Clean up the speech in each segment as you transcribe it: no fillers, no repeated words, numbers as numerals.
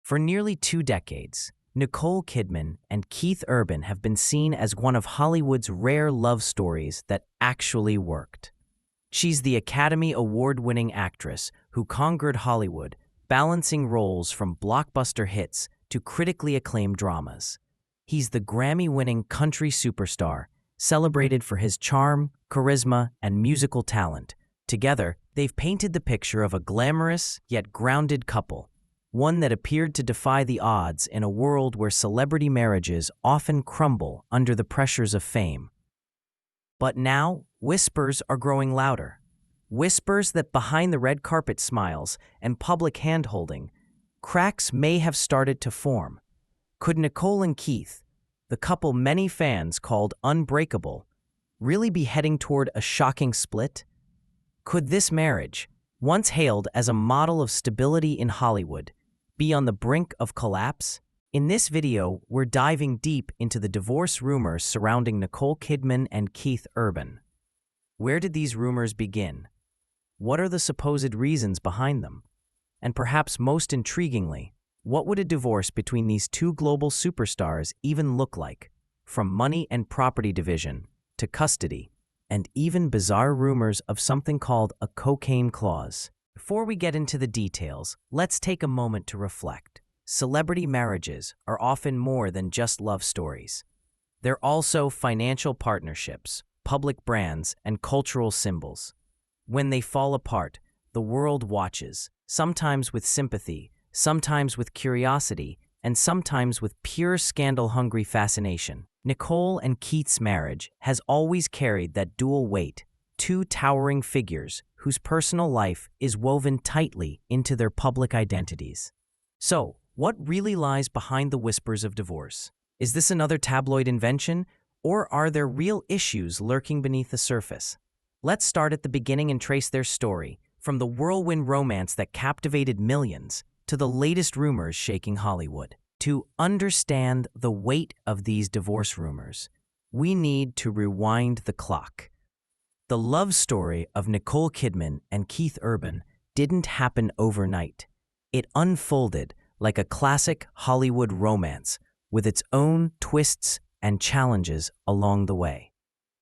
For nearly 2 decades, Nicole Kidman and Keith Urban have been seen as one of Hollywood's rare love stories that actually worked. She's the Academy Award-winning actress who conquered Hollywood, balancing roles from blockbuster hits to critically acclaimed dramas. He's the Grammy-winning country superstar, celebrated for his charm, charisma, and musical talent. Together, they've painted the picture of a glamorous yet grounded couple, one that appeared to defy the odds in a world where celebrity marriages often crumble under the pressures of fame. But now, whispers are growing louder. Whispers that behind the red carpet smiles and public hand-holding, cracks may have started to form. Could Nicole and Keith, the couple many fans called unbreakable, really be heading toward a shocking split? Could this marriage, once hailed as a model of stability in Hollywood, be on the brink of collapse? In this video, we're diving deep into the divorce rumors surrounding Nicole Kidman and Keith Urban. Where did these rumors begin? What are the supposed reasons behind them? And perhaps most intriguingly, what would a divorce between these two global superstars even look like? From money and property division to custody, and even bizarre rumors of something called a cocaine clause. Before we get into the details, let's take a moment to reflect. Celebrity marriages are often more than just love stories. They're also financial partnerships, public brands, and cultural symbols. When they fall apart, the world watches, sometimes with sympathy, sometimes with curiosity, and sometimes with pure scandal-hungry fascination. Nicole and Keith's marriage has always carried that dual weight, two towering figures whose personal life is woven tightly into their public identities. So, what really lies behind the whispers of divorce? Is this another tabloid invention, or are there real issues lurking beneath the surface? Let's start at the beginning and trace their story, from the whirlwind romance that captivated millions to the latest rumors shaking Hollywood. To understand the weight of these divorce rumors, we need to rewind the clock. The love story of Nicole Kidman and Keith Urban didn't happen overnight. It unfolded like a classic Hollywood romance with its own twists and challenges along the way.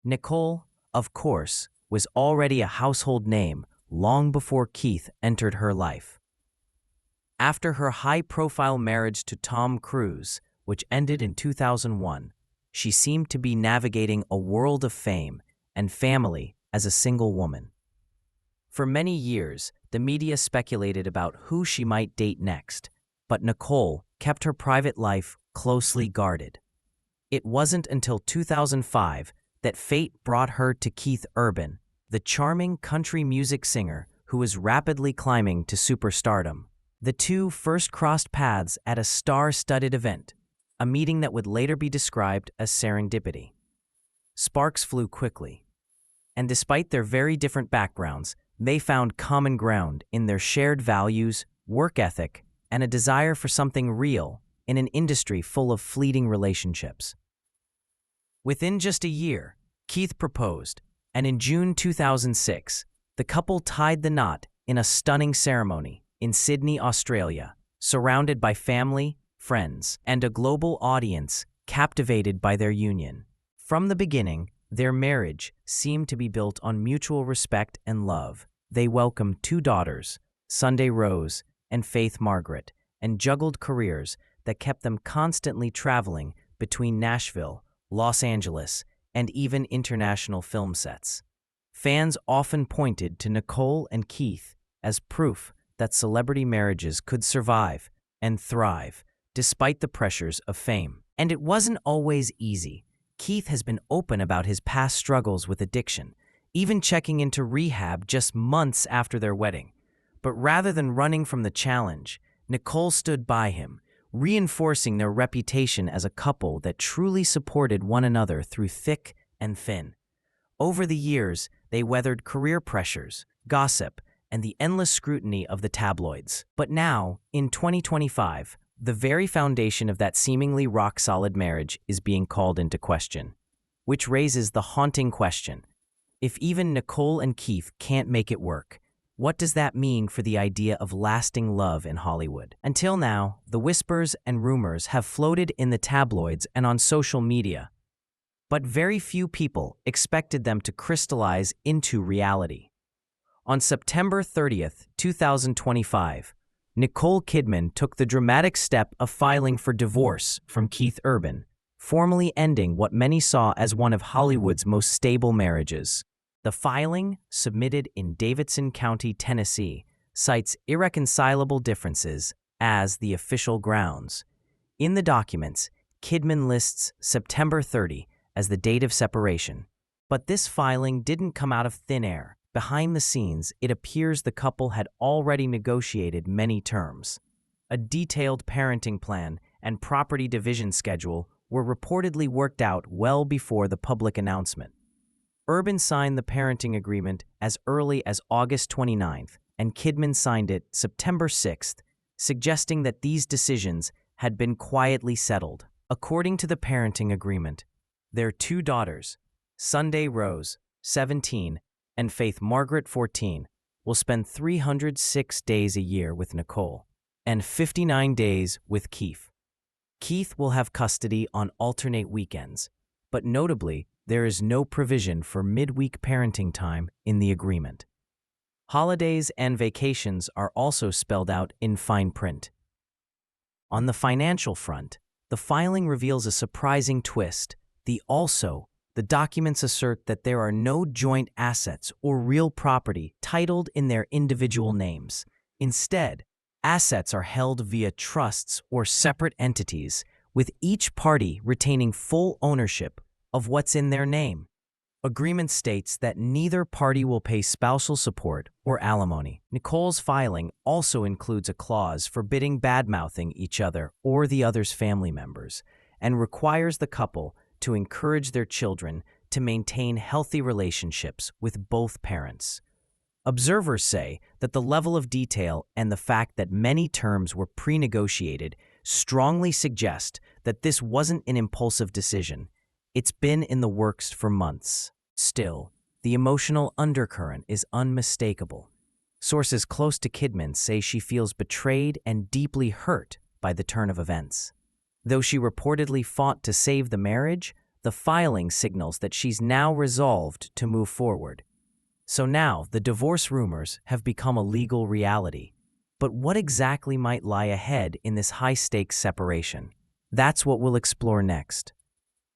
Nicole, of course, was already a household name long before Keith entered her life. After her high-profile marriage to Tom Cruise, which ended in 2001, she seemed to be navigating a world of fame and family as a single woman. For many years, the media speculated about who she might date next, but Nicole kept her private life closely guarded. It wasn't until 2005 that fate brought her to Keith Urban, the charming country music singer who was rapidly climbing to superstardom. The two first crossed paths at a star-studded event, a meeting that would later be described as serendipity. Sparks flew quickly, and despite their very different backgrounds, they found common ground in their shared values, work ethic, and a desire for something real in an industry full of fleeting relationships. Within just a year, Keith proposed, and in June 2006, the couple tied the knot in a stunning ceremony in Sydney, Australia, surrounded by family, friends, and a global audience captivated by their union. From the beginning, their marriage seemed to be built on mutual respect and love. They welcomed 2 daughters, Sunday Rose and Faith Margaret, and juggled careers that kept them constantly traveling between Nashville, Los Angeles, and even international film sets. Fans often pointed to Nicole and Keith as proof that celebrity marriages could survive and thrive despite the pressures of fame. And it wasn't always easy. Keith has been open about his past struggles with addiction, even checking into rehab just months after their wedding. But rather than running from the challenge, Nicole stood by him, reinforcing their reputation as a couple that truly supported one another through thick and thin. Over the years, they weathered career pressures, gossip, and the endless scrutiny of the tabloids. But now, in 2025, the very foundation of that seemingly rock-solid marriage is being called into question, which raises the haunting question: if even Nicole and Keith can't make it work, What does that mean for the idea of lasting love in Hollywood? Until now, the whispers and rumors have floated in the tabloids and on social media, but very few people expected them to crystallize into reality. On September 30th, 2025, Nicole Kidman took the dramatic step of filing for divorce from Keith Urban, formally ending what many saw as one of Hollywood's most stable marriages. The filing, submitted in Davidson County, Tennessee, cites irreconcilable differences as the official grounds. In the documents, Kidman lists September 30 as the date of separation. But this filing didn't come out of thin air. Behind the scenes, it appears the couple had already negotiated many terms. A detailed parenting plan and property division schedule were reportedly worked out well before the public announcement. Urban signed the parenting agreement as early as August 29th, and Kidman signed it September 6th, suggesting that these decisions had been quietly settled. According to the parenting agreement, their two daughters, Sunday Rose, 17, and Faith Margaret, 14, will spend 306 days a year with Nicole and 59 days with Keith. Keith will have custody on alternate weekends, but notably, there is no provision for midweek parenting time in the agreement. Holidays and vacations are also spelled out in fine print. On the financial front, the filing reveals a surprising twist. The documents assert that there are no joint assets or real property titled in their individual names. Instead, assets are held via trusts or separate entities, with each party retaining full ownership of what's in their name. Agreement states that neither party will pay spousal support or alimony. Nicole's filing also includes a clause forbidding bad-mouthing each other or the other's family members, and requires the couple to encourage their children to maintain healthy relationships with both parents. Observers say that the level of detail and the fact that many terms were pre-negotiated strongly suggest that this wasn't an impulsive decision. It's been in the works for months. Still, the emotional undercurrent is unmistakable. Sources close to Kidman say she feels betrayed and deeply hurt by the turn of events. Though she reportedly fought to save the marriage, the filing signals that she's now resolved to move forward. So now, the divorce rumors have become a legal reality. But what exactly might lie ahead in this high-stakes separation? That's what we'll explore next.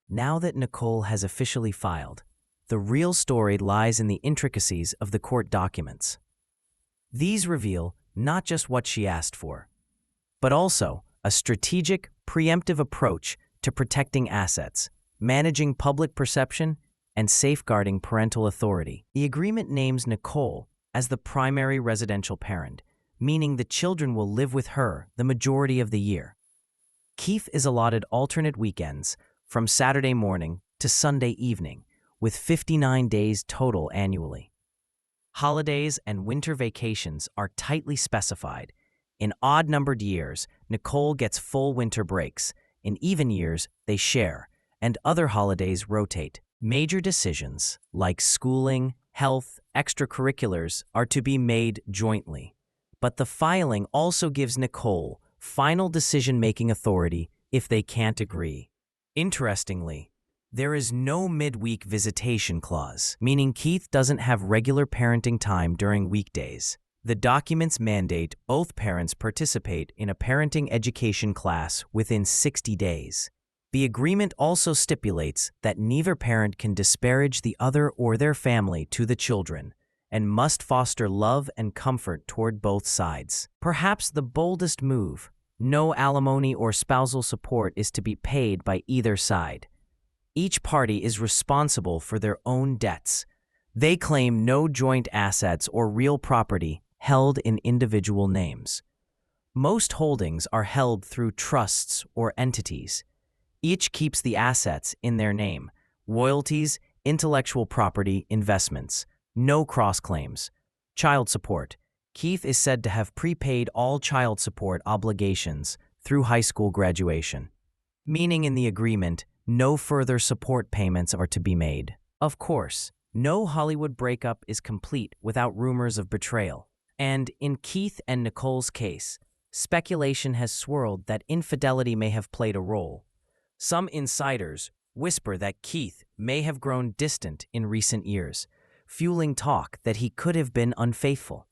Now that Nicole has officially filed, the real story lies in the intricacies of the court documents. These reveal not just what she asked for, but also a strategic, preemptive approach to protecting assets, managing public perception, and safeguarding parental authority. The agreement names Nicole as the primary residential parent, meaning the children will live with her the majority of the year. Keith is allotted alternate weekends from Saturday morning to Sunday evening, with 59 days total annually. Holidays and winter vacations are tightly specified. In odd-numbered years, Nicole gets full winter breaks. In even years, they share, and other holidays rotate. Major decisions, like schooling, health, extracurriculars, are to be made jointly. But the filing also gives Nicole final decision-making authority if they can't agree. Interestingly, there is no midweek visitation clause, meaning Keith doesn't have regular parenting time during weekdays. The documents mandate both parents participate in a parenting education class within 60 days. The agreement also stipulates that neither parent can disparage the other or their family to the children, and must foster love and comfort toward both sides. Perhaps the boldest move: no alimony or spousal support is to be paid by either side. Each party is responsible for their own debts. They claim no joint assets or real property held in individual names. Most holdings are held through trusts or entities. Each keeps the assets in their name: royalties, intellectual property, investments. No cross-claims. Child support. Keith is said to have prepaid all child support obligations through high school graduation, meaning in the agreement, no further support payments are to be made. Of course, no Hollywood breakup is complete without rumors of betrayal. And in Keith and Nicole's case, speculation has swirled that infidelity may have played a role. Some insiders whisper that Keith may have grown distant in recent years, fueling talk that he could have been unfaithful.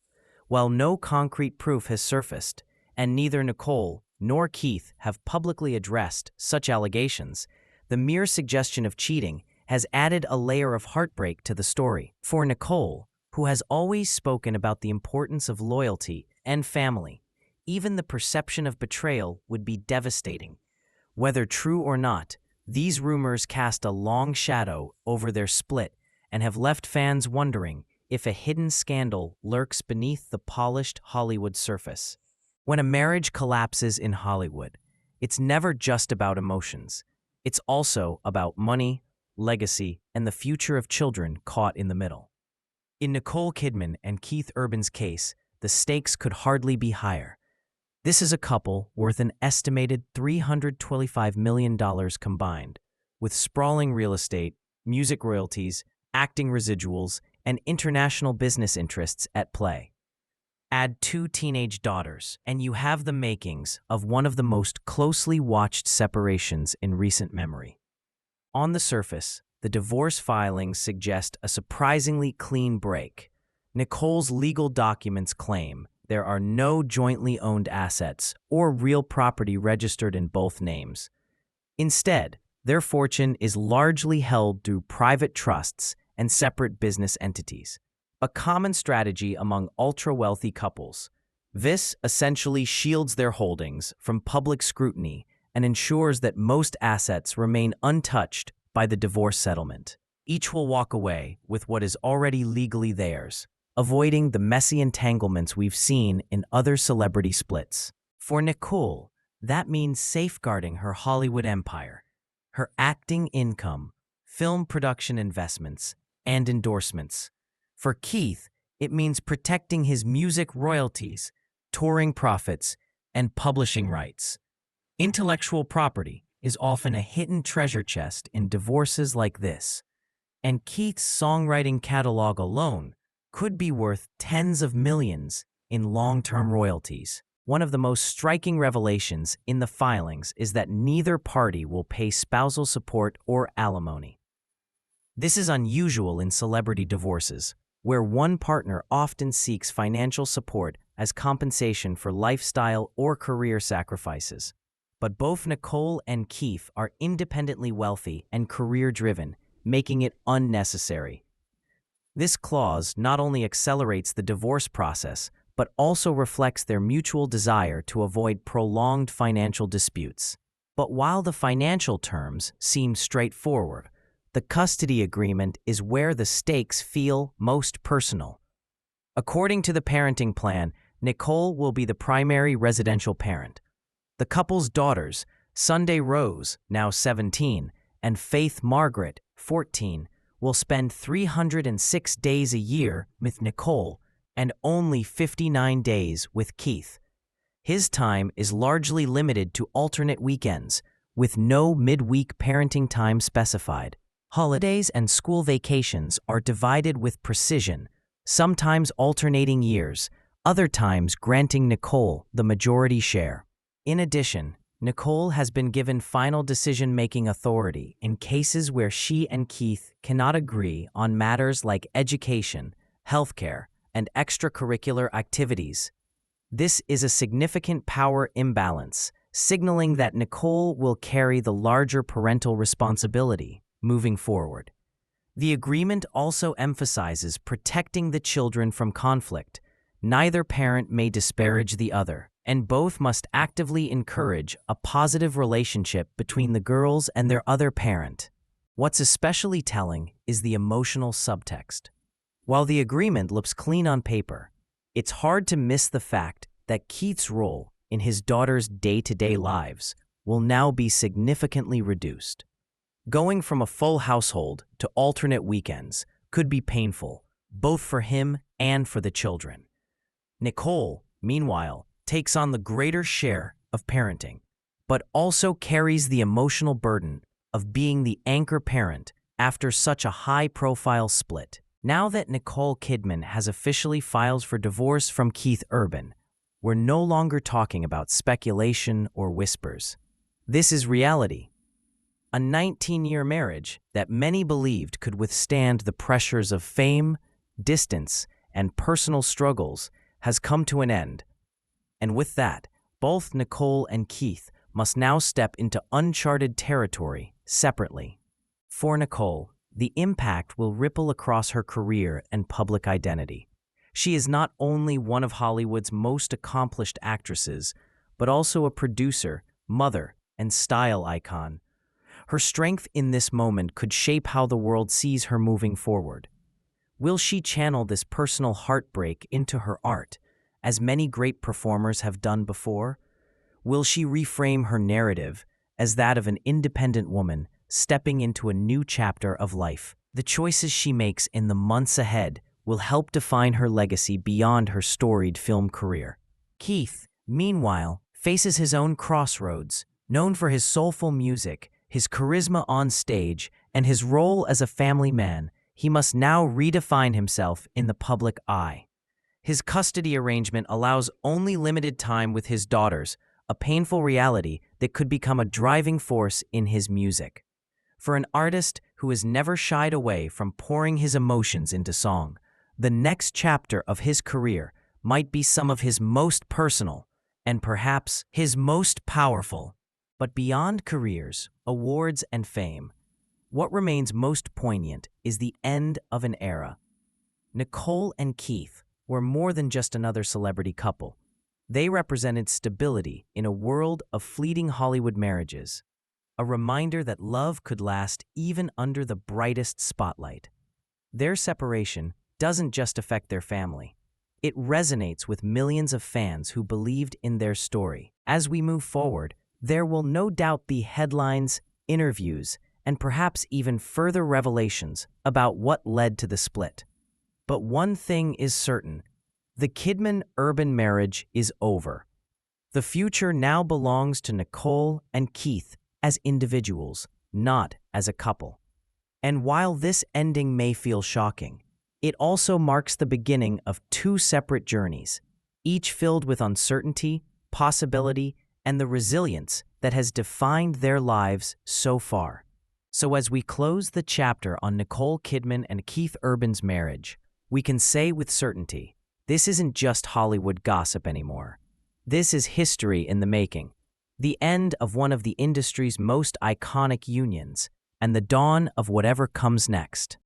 While no concrete proof has surfaced, and neither Nicole nor Keith have publicly addressed such allegations, the mere suggestion of cheating has added a layer of heartbreak to the story. For Nicole, who has always spoken about the importance of loyalty and family, even the perception of betrayal would be devastating. Whether true or not, these rumors cast a long shadow over their split and have left fans wondering if a hidden scandal lurks beneath the polished Hollywood surface. When a marriage collapses in Hollywood, it's never just about emotions. It's also about money, legacy, and the future of children caught in the middle. In Nicole Kidman and Keith Urban's case, the stakes could hardly be higher. This is a couple worth an estimated $325 million combined, with sprawling real estate, music royalties, acting residuals, and international business interests at play. Add 2 teenage daughters, and you have the makings of one of the most closely watched separations in recent memory. On the surface, the divorce filings suggest a surprisingly clean break. Nicole's legal documents claim there are no jointly owned assets or real property registered in both names. Instead, their fortune is largely held through private trusts and separate business entities, a common strategy among ultra-wealthy couples. This essentially shields their holdings from public scrutiny and ensures that most assets remain untouched by the divorce settlement. Each will walk away with what is already legally theirs, avoiding the messy entanglements we've seen in other celebrity splits. For Nicole, that means safeguarding her Hollywood empire, her acting income, film production investments, and endorsements. For Keith, it means protecting his music royalties, touring profits, and publishing rights. Intellectual property is often a hidden treasure chest in divorces like this, and Keith's songwriting catalog alone could be worth tens of millions in long-term royalties. One of the most striking revelations in the filings is that neither party will pay spousal support or alimony. This is unusual in celebrity divorces, where one partner often seeks financial support as compensation for lifestyle or career sacrifices. But both Nicole and Keith are independently wealthy and career-driven, making it unnecessary. This clause not only accelerates the divorce process, but also reflects their mutual desire to avoid prolonged financial disputes. But while the financial terms seem straightforward, the custody agreement is where the stakes feel most personal. According to the parenting plan, Nicole will be the primary residential parent. The couple's daughters, Sunday Rose, now 17, and Faith Margaret, 14, will spend 306 days a year with Nicole and only 59 days with Keith. His time is largely limited to alternate weekends, with no midweek parenting time specified. Holidays and school vacations are divided with precision, sometimes alternating years, other times granting Nicole the majority share. In addition, Nicole has been given final decision-making authority in cases where she and Keith cannot agree on matters like education, healthcare, and extracurricular activities. This is a significant power imbalance, signaling that Nicole will carry the larger parental responsibility moving forward. The agreement also emphasizes protecting the children from conflict. Neither parent may disparage the other, and both must actively encourage a positive relationship between the girls and their other parent. What's especially telling is the emotional subtext. While the agreement looks clean on paper, it's hard to miss the fact that Keith's role in his daughter's day-to-day lives will now be significantly reduced. Going from a full household to alternate weekends could be painful, both for him and for the children. Nicole, meanwhile, takes on the greater share of parenting, but also carries the emotional burden of being the anchor parent after such a high-profile split. Now that Nicole Kidman has officially filed for divorce from Keith Urban, we're no longer talking about speculation or whispers. This is reality. A 19-year marriage that many believed could withstand the pressures of fame, distance, and personal struggles has come to an end. And with that, both Nicole and Keith must now step into uncharted territory separately. For Nicole, the impact will ripple across her career and public identity. She is not only one of Hollywood's most accomplished actresses, but also a producer, mother, and style icon. Her strength in this moment could shape how the world sees her moving forward. Will she channel this personal heartbreak into her art, as many great performers have done before? Will she reframe her narrative as that of an independent woman stepping into a new chapter of life? The choices she makes in the months ahead will help define her legacy beyond her storied film career. Keith, meanwhile, faces his own crossroads. Known for his soulful music, his charisma on stage, and his role as a family man, he must now redefine himself in the public eye. His custody arrangement allows only limited time with his daughters, a painful reality that could become a driving force in his music. For an artist who has never shied away from pouring his emotions into song, the next chapter of his career might be some of his most personal and perhaps his most powerful. But beyond careers, awards, and fame, what remains most poignant is the end of an era. Nicole and Keith were more than just another celebrity couple. They represented stability in a world of fleeting Hollywood marriages, a reminder that love could last even under the brightest spotlight. Their separation doesn't just affect their family. It resonates with millions of fans who believed in their story. As we move forward, there will no doubt be headlines, interviews, and perhaps even further revelations about what led to the split. But one thing is certain: the Kidman-Urban marriage is over. The future now belongs to Nicole and Keith as individuals, not as a couple. And while this ending may feel shocking, it also marks the beginning of two separate journeys, each filled with uncertainty, possibility, and the resilience that has defined their lives so far. So as we close the chapter on Nicole Kidman and Keith Urban's marriage, we can say with certainty, this isn't just Hollywood gossip anymore. This is history in the making, the end of one of the industry's most iconic unions, and the dawn of whatever comes next.